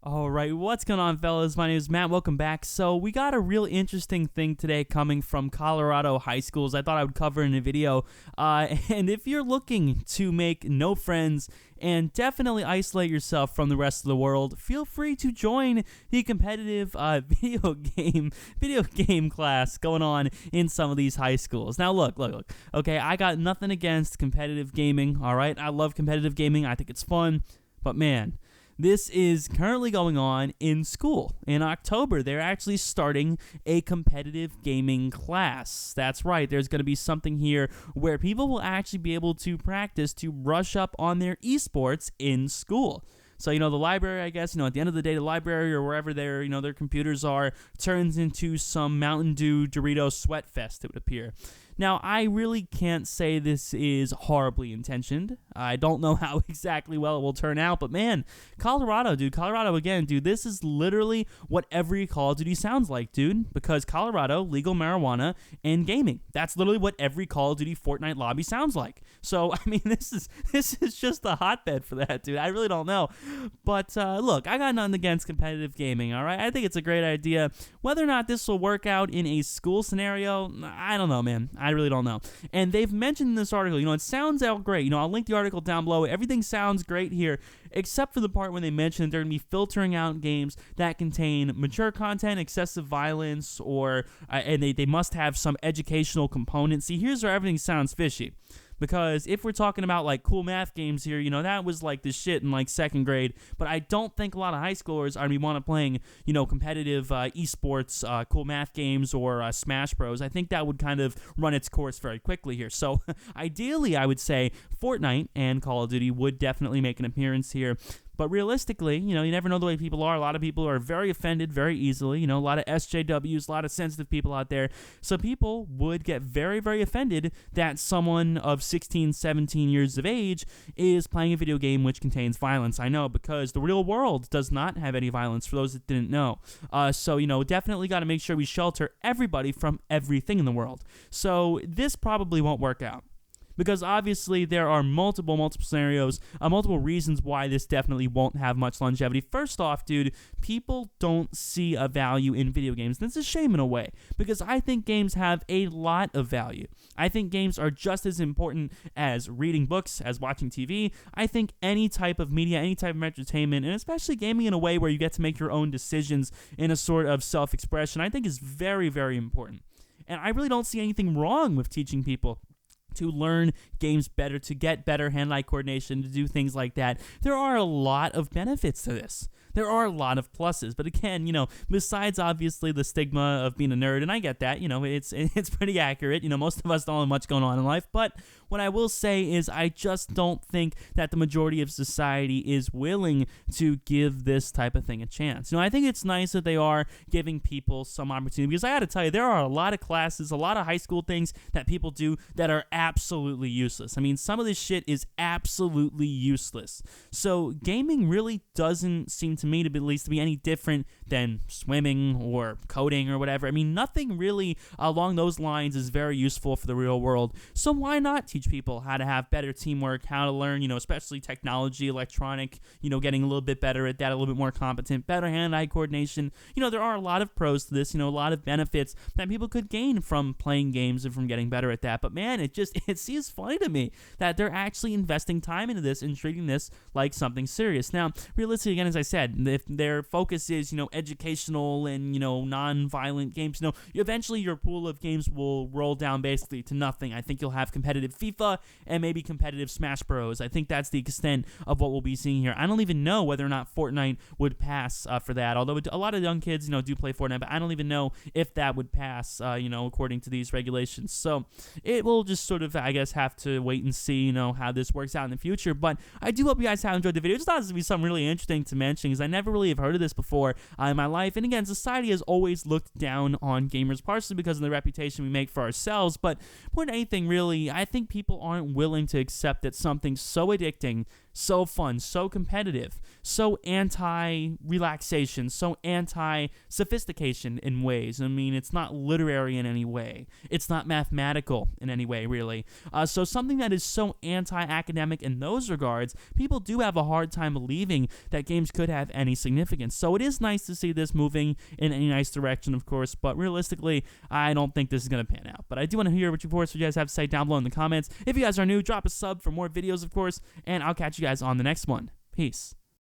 All right, what's going on, fellas? My name is Matt. Welcome back. So, we got a real interesting thing today coming from Colorado high schools. I thought I would cover in a video. And if you're looking to make no friends and definitely isolate yourself from the rest of the world, feel free to join the competitive video game class going on in some of these high schools. Now, look. Okay, I got nothing against competitive gaming. All right, I love competitive gaming. I think it's fun, but man. This is currently going on in school. In October, they're actually starting a competitive gaming class. That's right, there's going to be something here where people will actually be able to practice to brush up on their esports in school. So, the library, I guess, at the end of the day, the library or wherever their computers are turns into some Mountain Dew Doritos sweat fest, it would appear. Now, I really can't say this is horribly intentioned. I don't know how exactly well it will turn out, but man, Colorado, again, this is literally what every Call of Duty sounds like, dude, because Colorado, legal marijuana, and gaming. That's literally what every Call of Duty Fortnite lobby sounds like. So, I mean, this is just a hotbed for that, dude. I really don't know. But, look, I got nothing against competitive gaming, all right? I think it's a great idea. Whether or not this will work out in a school scenario, I don't know, man. I really don't know. And they've mentioned in this article, it sounds out great. I'll link the article down below. Everything sounds great here, except for the part when they mention that they're going to be filtering out games that contain mature content, excessive violence, or and they must have some educational component. See, here's where everything sounds fishy. Because if we're talking about like cool math games here, that was like the shit in like second grade. But I don't think a lot of high schoolers are going to want to playing, competitive esports, cool math games or Smash Bros. I think that would kind of run its course very quickly here. So ideally, I would say Fortnite and Call of Duty would definitely make an appearance here. But realistically, you never know the way people are. A lot of people are very offended very easily. A lot of SJWs, a lot of sensitive people out there. So people would get very, very offended that someone of 16, 17 years of age is playing a video game which contains violence. I know, because the real world does not have any violence, for those that didn't know. So, definitely got to make sure we shelter everybody from everything in the world. So this probably won't work out. Because obviously there are multiple scenarios, multiple reasons why this definitely won't have much longevity. First off, dude, people don't see a value in video games. That's a shame in a way, because I think games have a lot of value. I think games are just as important as reading books, as watching TV. I think any type of media, any type of entertainment, and especially gaming in a way where you get to make your own decisions in a sort of self-expression, I think is very, very important. And I really don't see anything wrong with teaching people to learn games better, to get better hand-eye coordination, to do things like that. There are a lot of benefits to this. There are a lot of pluses, but again, besides obviously the stigma of being a nerd, and I get that, it's pretty accurate. Most of us don't have much going on in life, but what I will say is I just don't think that the majority of society is willing to give this type of thing a chance. I think it's nice that they are giving people some opportunity, because I gotta tell you, there are a lot of classes, a lot of high school things that people do that are absolutely useless. I mean, some of this shit is absolutely useless. So gaming really doesn't seem to me to be any different than swimming or coding or whatever. I mean, nothing really along those lines is very useful for the real world. So why not teach people how to have better teamwork, how to learn, especially technology, electronic, getting a little bit better at that, a little bit more competent, better hand-eye coordination. There are a lot of pros to this, a lot of benefits that people could gain from playing games and from getting better at that. But man, it seems funny to me that they're actually investing time into this and treating this like something serious. Now, realistically, again, as I said, if their focus is, educational and, non-violent games, eventually your pool of games will roll down basically to nothing. I think you'll have competitive FIFA and maybe competitive Smash Bros. I think that's the extent of what we'll be seeing here. I don't even know whether or not Fortnite would pass for that, although a lot of young kids, do play Fortnite, but I don't even know if that would pass, according to these regulations. So it will just sort of, I guess, have to wait and see, how this works out in the future. But I do hope you guys have enjoyed the video. Just thought this would be something really interesting to mention, because I never really have heard of this before in my life. And again, society has always looked down on gamers, partially because of the reputation we make for ourselves, but more than anything, really, I think people aren't willing to accept that something so addicting so fun, so competitive, so anti-relaxation, so anti-sophistication in ways. I mean, it's not literary in any way. It's not mathematical in any way, really. So something that is so anti-academic in those regards, people do have a hard time believing that games could have any significance. So it is nice to see this moving in a nice direction, of course, but realistically, I don't think this is going to pan out. But I do want to hear what you guys have to say down below in the comments. If you guys are new, drop a sub for more videos, of course, and I'll catch you guys on the next one. Peace.